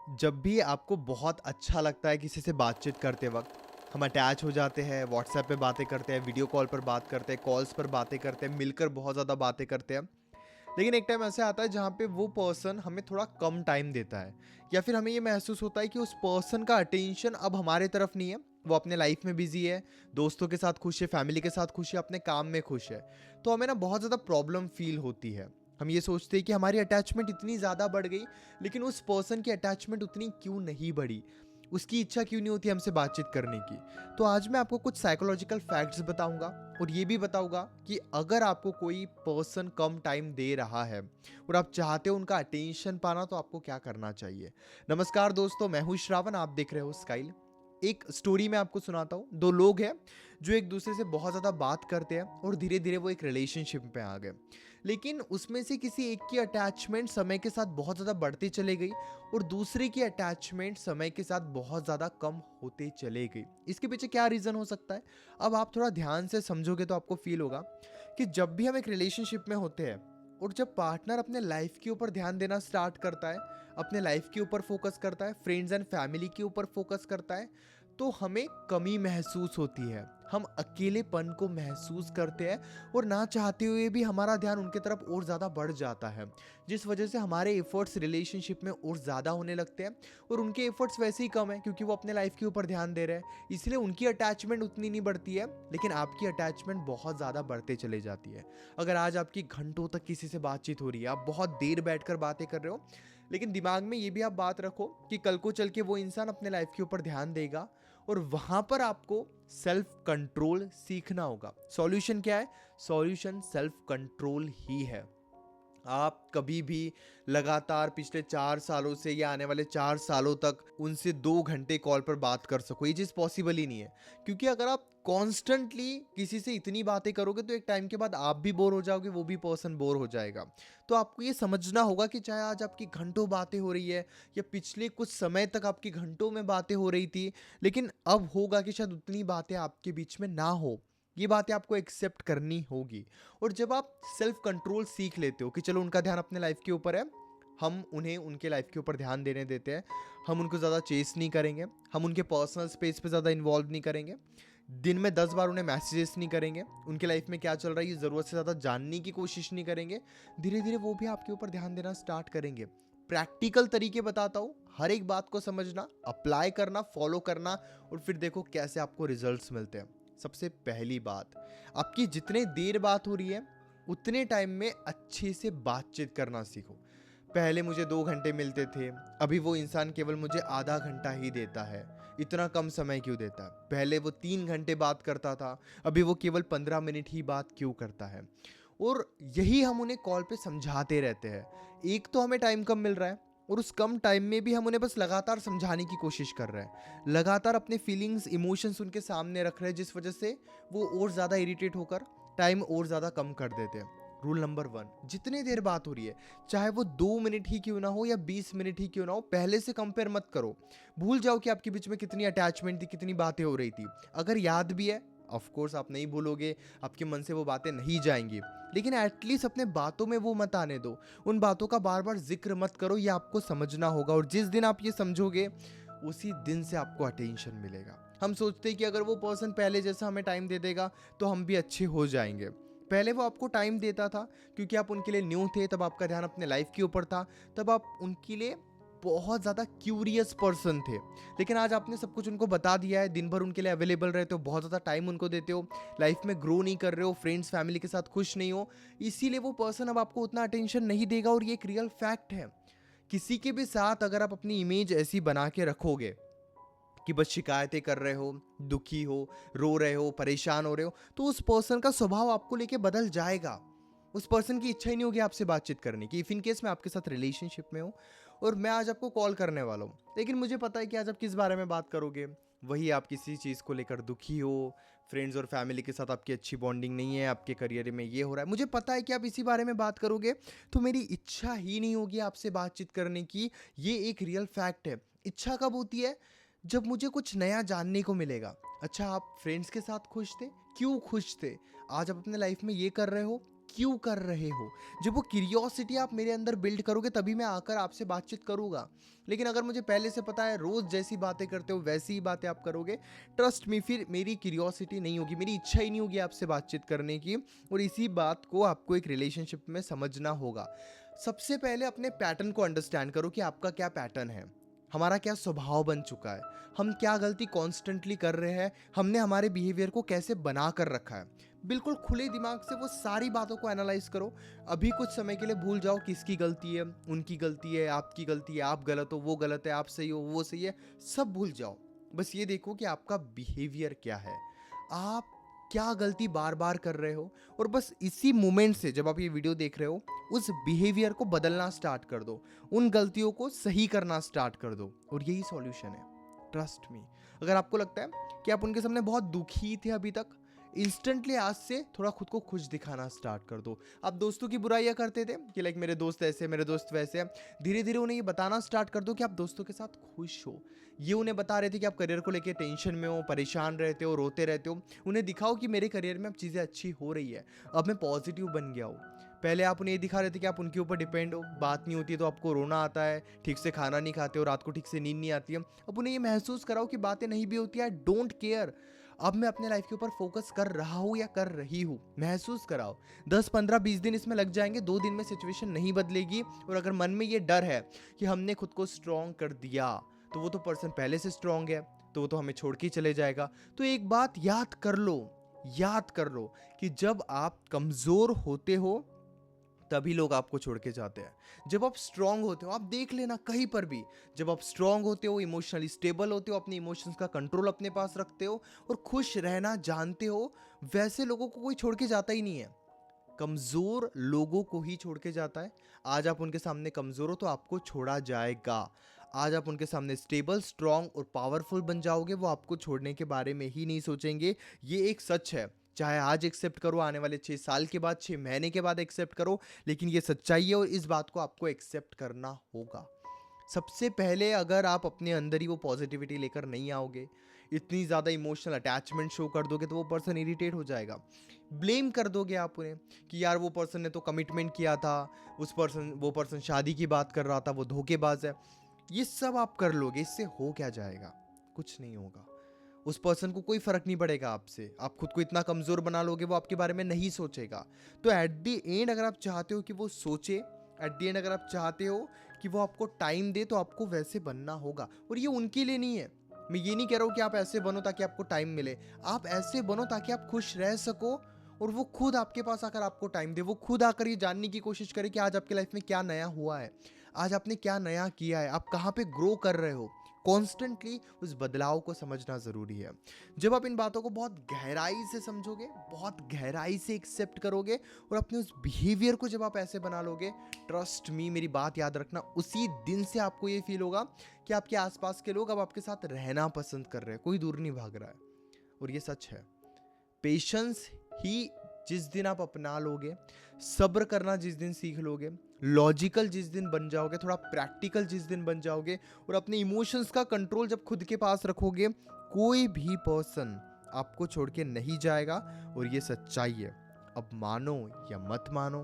जब भी आपको बहुत अच्छा लगता है किसी से बातचीत करते वक्त, हम अटैच हो जाते हैं, व्हाट्सएप पे बातें करते हैं, वीडियो कॉल पर बात करते हैं, कॉल्स पर बातें करते हैं, मिलकर बहुत ज़्यादा बातें करते हैं। लेकिन एक टाइम ऐसे आता है जहाँ पे वो पर्सन हमें थोड़ा कम टाइम देता है, या फिर हमें ये महसूस होता है कि उस पर्सन का अटेंशन अब हमारे तरफ नहीं है। वो अपने लाइफ में बिजी है, दोस्तों के साथ खुश है, फैमिली के साथ खुश है, अपने काम में खुश है। तो हमें ना बहुत ज़्यादा प्रॉब्लम फील होती है। हम ये सोचते हैं कि हमारी अटैचमेंट इतनी ज़्यादा बढ़ गई, लेकिन उस पर्सन की अटैचमेंट उतनी क्यों नहीं बढ़ी, उसकी इच्छा क्यों नहीं होती हमसे बातचीत करने की। तो आज मैं आपको कुछ साइकोलॉजिकल फैक्ट्स बताऊंगा, और ये भी बताऊंगा कि अगर आपको कोई पर्सन कम टाइम दे रहा है और आप चाहते हो उनका अटेंशन पाना, तो आपको क्या करना चाहिए। नमस्कार दोस्तों, मैं हूं श्रावण, आप देख रहे हो स्काइल। एक स्टोरी मैं आपको सुनाता हूँ। दो लोग हैं जो एक दूसरे से बहुत ज़्यादा बात करते हैं और धीरे धीरे वो एक रिलेशनशिप में आ गए। लेकिन उसमें से किसी एक की अटैचमेंट समय के साथ बहुत ज़्यादा बढ़ती चली गई, और दूसरे की अटैचमेंट समय के साथ बहुत ज़्यादा कम होते चले गई। इसके पीछे क्या रीज़न हो सकता है, अब आप थोड़ा ध्यान से समझोगे तो आपको फील होगा कि जब भी हम एक रिलेशनशिप में होते हैं और जब पार्टनर अपने लाइफ के ऊपर ध्यान देना स्टार्ट करता है, अपने लाइफ के ऊपर फोकस करता है, फ्रेंड्स एंड फैमिली के ऊपर फोकस करता है, तो हमें कमी महसूस होती है। हम अकेलेपन को महसूस करते हैं, और ना चाहते हुए भी हमारा ध्यान उनके तरफ और ज़्यादा बढ़ जाता है, जिस वजह से हमारे एफर्ट्स रिलेशनशिप में और ज़्यादा होने लगते हैं। और उनके एफर्ट्स वैसे ही कम है क्योंकि वो अपने लाइफ के ऊपर ध्यान दे रहे हैं, इसलिए उनकी अटैचमेंट उतनी नहीं बढ़ती है, लेकिन आपकी अटैचमेंट बहुत ज़्यादा बढ़ते चले जाती है। अगर आज आपकी घंटों तक किसी से बातचीत हो रही है, आप बहुत देर बैठकर बातें कर रहे हो, लेकिन दिमाग में ये भी आप बात रखो कि कल को चल के वो इंसान अपने लाइफ के ऊपर ध्यान देगा, और वहां पर आपको सेल्फ कंट्रोल सीखना होगा। सॉल्यूशन क्या है? सॉल्यूशन सेल्फ कंट्रोल ही है। आप कभी भी लगातार पिछले 4 सालों से या आने वाले 4 सालों तक उनसे 2 घंटे कॉल पर बात कर सको, ये चीज़ पॉसिबल ही नहीं है। क्योंकि अगर आप कॉन्स्टेंटली किसी से इतनी बातें करोगे, तो एक टाइम के बाद आप भी बोर हो जाओगे, वो भी पर्सन बोर हो जाएगा। तो आपको ये समझना होगा कि चाहे आज आपकी घंटों बातें हो रही है, या पिछले कुछ समय तक आपकी घंटों में बातें हो रही थी, लेकिन अब होगा कि शायद उतनी बातें आपके बीच में ना हो। ये बातें आपको एक्सेप्ट करनी होगी। और जब आप सेल्फ कंट्रोल सीख लेते हो कि चलो उनका ध्यान अपने लाइफ के ऊपर है, हम उन्हें उनके लाइफ के ऊपर ध्यान देने देते हैं, हम उनको ज़्यादा चेस नहीं करेंगे, हम उनके पर्सनल स्पेस पे ज़्यादा इन्वॉल्व नहीं करेंगे, दिन में 10 बार उन्हें मैसेजेस नहीं करेंगे, उनके लाइफ में क्या चल रहा है ये ज़रूरत से ज़्यादा जानने की कोशिश नहीं करेंगे, धीरे धीरे वो भी आपके ऊपर ध्यान देना स्टार्ट करेंगे। प्रैक्टिकल तरीके बताता हूँ, हर एक बात को समझना, अप्लाई करना, फॉलो करना, और फिर देखो कैसे आपको रिजल्ट्स मिलते हैं। सबसे पहली बात, आपकी जितने देर बात हो रही है उतने टाइम में अच्छे से बातचीत करना सीखो। पहले मुझे 2 घंटे मिलते थे, अभी वो इंसान केवल मुझे आधा घंटा ही देता है। इतना कम समय क्यों देता है? पहले वो 3 घंटे बात करता था, अभी वो केवल 15 मिनट ही बात क्यों करता है? और यही हम उन्हें कॉल पे समझाते रहते हैं। एक तो हमें टाइम कम मिल रहा है, और उस कम टाइम में भी हम उन्हें बस लगातार समझाने की कोशिश कर रहे हैं, लगातार अपने फीलिंग्स इमोशंस उनके सामने रख रहे हैं, जिस वजह से वो और ज़्यादा इरिटेट होकर टाइम और ज़्यादा कम कर देते हैं। रूल नंबर 1, जितने देर बात हो रही है, चाहे वो 2 मिनट ही क्यों ना हो या 20 मिनट ही क्यों ना हो, पहले से कंपेयर मत करो। भूल जाओ कि आपके बीच में कितनी अटैचमेंट थी, कितनी बातें हो रही थी। अगर याद भी है, ऑफ कोर्स आप नहीं भूलोगे, आपके मन से वो बातें नहीं जाएंगी, लेकिन एटलीस्ट अपने बातों में वो मत आने दो। उन बातों का बार बार जिक्र मत करो, ये आपको समझना होगा। और जिस दिन आप ये समझोगे, उसी दिन से आपको अटेंशन मिलेगा। हम सोचते हैं कि अगर वो पर्सन पहले जैसा हमें टाइम दे देगा तो हम भी अच्छे हो जाएंगे। पहले वो आपको टाइम देता था क्योंकि आप उनके लिए न्यू थे, तब आपका ध्यान अपने लाइफ के ऊपर था, तब आप उनके लिए बहुत ज़्यादा क्यूरियस पर्सन थे। लेकिन आज आपने सब कुछ उनको बता दिया है, दिन भर उनके लिए अवेलेबल रहते हो, बहुत ज़्यादा टाइम उनको देते हो, लाइफ में ग्रो नहीं कर रहे हो, फ्रेंड्स फैमिली के साथ खुश नहीं हो, इसीलिए वो पर्सन अब आपको उतना अटेंशन नहीं देगा। और ये एक रियल फैक्ट है। किसी के भी साथ अगर आप अपनी इमेज ऐसी बना के रखोगे कि बस शिकायतें कर रहे हो, दुखी हो, रो रहे हो, परेशान हो रहे हो, तो उस पर्सन का स्वभाव आपको लेके बदल जाएगा। उस पर्सन की इच्छा ही नहीं होगी आपसे बातचीत करने की। इफ इन केस मैं आपके साथ रिलेशनशिप में हूँ और मैं आज आपको कॉल करने वाला हूँ, लेकिन मुझे पता है कि आज आप किस बारे में बात करोगे। वही आप किसी चीज़ को लेकर दुखी हो, फ्रेंड्स और फैमिली के साथ आपकी अच्छी बॉन्डिंग नहीं है, आपके करियर में ये हो रहा है, मुझे पता है कि आप इसी बारे में बात करोगे, तो मेरी इच्छा ही नहीं होगी आपसे बातचीत करने की। ये एक रियल फैक्ट है। इच्छा कब होती है? जब मुझे कुछ नया जानने को मिलेगा। अच्छा, आप फ्रेंड्स के साथ खुश थे, क्यों खुश थे? आज आप अपने लाइफ में ये कर रहे हो, क्यों कर रहे हो। जब वो क्यूरियोसिटी आप मेरे अंदर बिल्ड करोगे तभी मैं आकर आपसे बातचीत करूँगा। लेकिन अगर मुझे पहले से पता है रोज़ जैसी बातें करते हो वैसी ही बातें आप करोगे, ट्रस्ट मी फिर मेरी क्यूरियोसिटी नहीं होगी, मेरी इच्छा ही नहीं होगी आपसे बातचीत करने की। और इसी बात को आपको एक रिलेशनशिप में समझना होगा। सबसे पहले अपने पैटर्न को अंडरस्टैंड करो कि आपका क्या पैटर्न है, हमारा क्या स्वभाव बन चुका है, हम क्या गलती कॉन्स्टेंटली कर रहे हैं, हमने हमारे बिहेवियर को कैसे बना कर रखा है। बिल्कुल खुले दिमाग से वो सारी बातों को एनालाइज करो। अभी कुछ समय के लिए भूल जाओ किसकी गलती है, उनकी गलती है, आपकी गलती है, आप गलत हो, वो गलत है, आप सही हो, वो सही है, सब भूल जाओ। बस ये देखो कि आपका बिहेवियर क्या है, आप क्या गलती बार बार कर रहे हो। और बस इसी मोमेंट से जब आप ये वीडियो देख रहे हो उस बिहेवियर को बदलना स्टार्ट कर दो, उन गलतियों को सही करना स्टार्ट कर दो, और यही सॉल्यूशन है। Trust me. अगर आपको लगता है कि आप उनके सामने बहुत दुखी थे अभी तक, इंस्टेंटली आज से थोड़ा खुद को खुश दिखाना स्टार्ट कर दो। आप दोस्तों की बुराइयां करते थे कि लाइक मेरे दोस्त ऐसे, मेरे दोस्त वैसे हैं, धीरे धीरे उन्हें ये बताना स्टार्ट कर दो कि आप दोस्तों के साथ खुश हो। ये उन्हें बता रहे थे कि आप करियर को लेकर टेंशन में हो, परेशान रहते हो, रोते रहते हो, उन्हें दिखाओ कि मेरे करियर में अब चीज़ें अच्छी हो रही है, अब मैं पॉजिटिव बन गया हूँ। पहले आप उन्हें ये दिखा रहे थे कि आप उनके ऊपर डिपेंड हो, बात नहीं होती है तो आपको रोना आता है, ठीक से खाना नहीं खाते हो, रात को ठीक से नींद नहीं आती है। अब उन्हें ये महसूस कराओ कि बातें नहीं भी होती है, डोंट केयर, अब मैं अपने लाइफ के ऊपर फोकस कर रहा हूँ या कर रही हूँ। महसूस कराओ। 10 15 20 दिन इसमें लग जाएंगे, 2 दिन में सिचुएशन नहीं बदलेगी। और अगर मन में ये डर है कि हमने खुद को स्ट्रॉन्ग कर दिया तो वो तो पर्सन पहले से स्ट्रॉन्ग है, तो वो तो हमें छोड़ के ही चले जाएगा। तो एक बात याद कर लो कि जब आप कमजोर होते हो तभी लोग आपको छोड़ के जाते हैं। जब आप स्ट्रांग होते हो, आप देख लेना कहीं पर भी, जब आप स्ट्रांग होते हो, इमोशनली स्टेबल होते हो, अपने इमोशंस का कंट्रोल अपने पास रखते हो और खुश रहना जानते हो, वैसे लोगों को कोई छोड़ के जाता ही नहीं है। कमजोर लोगों को ही छोड़ के जाता है। आज आप उनके सामने कमजोर हो तो आपको छोड़ा जाएगा। आज आप उनके सामने स्टेबल, स्ट्रांग और पावरफुल बन जाओगे, वो आपको छोड़ने के बारे में ही नहीं सोचेंगे। ये एक सच है, चाहे आज एक्सेप्ट करो, आने वाले 6 साल के बाद, 6 महीने के बाद एक्सेप्ट करो, लेकिन ये सच्चाई है और इस बात को आपको एक्सेप्ट करना होगा। सबसे पहले अगर आप अपने अंदर ही वो पॉजिटिविटी लेकर नहीं आओगे, इतनी ज़्यादा इमोशनल अटैचमेंट शो कर दोगे तो वो पर्सन इरिटेट हो जाएगा। ब्लेम कर दोगे आप उन्हें कि यार वो पर्सन ने तो कमिटमेंट किया था, वो पर्सन शादी की बात कर रहा था, वो धोखेबाज है। ये सब आप कर लोगे, इससे हो क्या जाएगा? कुछ नहीं होगा। उस पर्सन को कोई फर्क नहीं पड़ेगा आपसे। आप खुद को इतना कमजोर बना लोगे, वो आपके बारे में नहीं सोचेगा। तो एट द एंड अगर आप चाहते हो कि वो सोचे, एट द एंड अगर आप चाहते हो कि वो आपको टाइम दे, तो आपको वैसे बनना होगा। और ये उनके लिए नहीं है। मैं ये नहीं कह रहा हूँ कि आप ऐसे बनो ताकि आपको टाइम मिले। आप ऐसे बनो ताकि आप खुश रह सको और वो खुद आपके पास आकर आपको टाइम दे। वो खुद आकर ये जानने की कोशिश करे कि आज आपके लाइफ में क्या नया हुआ है, आज आपने क्या नया किया है, आप कहाँ पे ग्रो कर रहे हो। कॉन्स्टेंटली उस बदलाव को समझना ज़रूरी है। जब आप इन बातों को बहुत गहराई से समझोगे, बहुत गहराई से एक्सेप्ट करोगे और अपने उस बिहेवियर को जब आप ऐसे बना लोगे, ट्रस्ट मी, मेरी बात याद रखना, उसी दिन से आपको ये फील होगा कि आपके आसपास के लोग अब आपके साथ रहना पसंद कर रहे हैं, कोई दूर नहीं भाग रहा है। और ये सच है। पेशेंस ही जिस दिन आप अपना लोगे, सब्र करना जिस दिन सीख लोगे, लॉजिकल जिस दिन बन जाओगे, थोड़ा प्रैक्टिकल जिस दिन बन जाओगे और अपने इमोशंस का कंट्रोल जब खुद के पास रखोगे, कोई भी पर्सन आपको छोड़ के नहीं जाएगा। और ये सच्चाई है। अब मानो या मत मानो,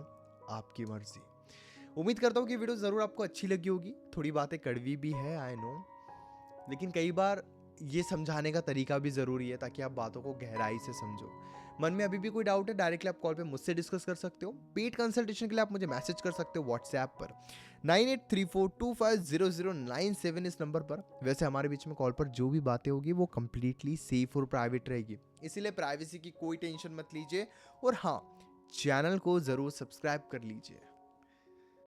आपकी मर्जी। उम्मीद करता हूँ कि वीडियो ज़रूर आपको अच्छी लगी होगी। थोड़ी बातें कड़वी भी है, आई नो, लेकिन कई बार ये समझाने का तरीका भी ज़रूरी है ताकि आप बातों को गहराई से समझो। मन में अभी भी कोई डाउट है, डायरेक्टली आप कॉल पे मुझसे डिस्कस कर सकते हो। पेड कंसल्टेशन के लिए आप मुझे मैसेज कर सकते हो व्हाट्सएप पर 9834250097 इस नंबर पर। वैसे हमारे बीच में कॉल पर जो भी बातें होगी वो कंप्लीटली सेफ और प्राइवेट रहेगी, इसीलिए प्राइवेसी की कोई टेंशन मत लीजिए। और हाँ, चैनल को ज़रूर सब्सक्राइब कर लीजिए।